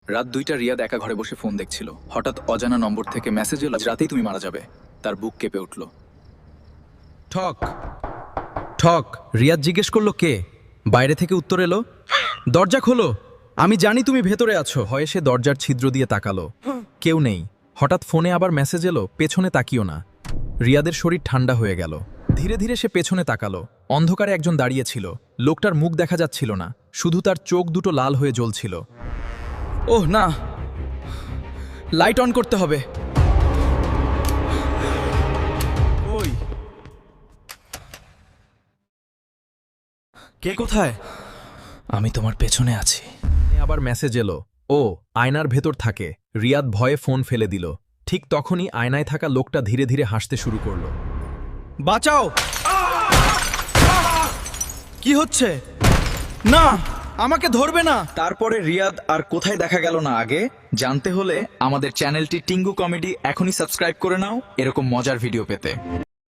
রাত 2টা রিয়াদ একা ঘরে বসে ফোন দেখছিল। হঠাৎ অজানা নম্বর থেকে মেসেজ এলো, আজ রাতেই তুমি মারা যাবে। তার বুক কেঁপে উঠল। ঠক ঠক। রিয়াদ জিজ্ঞেস করলো কে। বাইরে থেকে উত্তর এলো, দরজা খোলো, আমি জানি তুমি ভেতরে আছো। ভয়ে সে দরজার ছিদ্র দিয়ে তাকালো, কেউ নেই। হঠাৎ ফোনে আবার মেসেজ এলো, পেছনে তাকিও না। রিয়াদের শরীর ঠান্ডা হয়ে গেল। ধীরে ধীরে সে পেছনে তাকালো। অন্ধকারে একজন দাঁড়িয়ে ছিল। লোকটার মুখ দেখা যাচ্ছিল না, শুধু তার চোখ দুটো লাল হয়ে জ্বলছিল। ওহ না, লাইট অন করতে হবে। ওই কে কোথায়? আমি তোমার পেছনে আছি। আবার মেসেজ এলো, ও আয়নার ভেতর থাকে। রিয়াদ ভয়ে ফোন ফেলে দিল। ঠিক তখনই আয়নায় থাকা লোকটা ধীরে ধীরে হাসতে শুরু করলো। বাঁচাও! কি হচ্ছে? না, আমাকে ধরবে না। তারপরে রিয়াদ আর কোথায় দেখা গেল না আগে জানতে হলে আমাদের চ্যানেলটি টিঙ্গু কমেডি এখনই সাবস্ক্রাইব করে নাও এরকম মজার ভিডিও পেতে।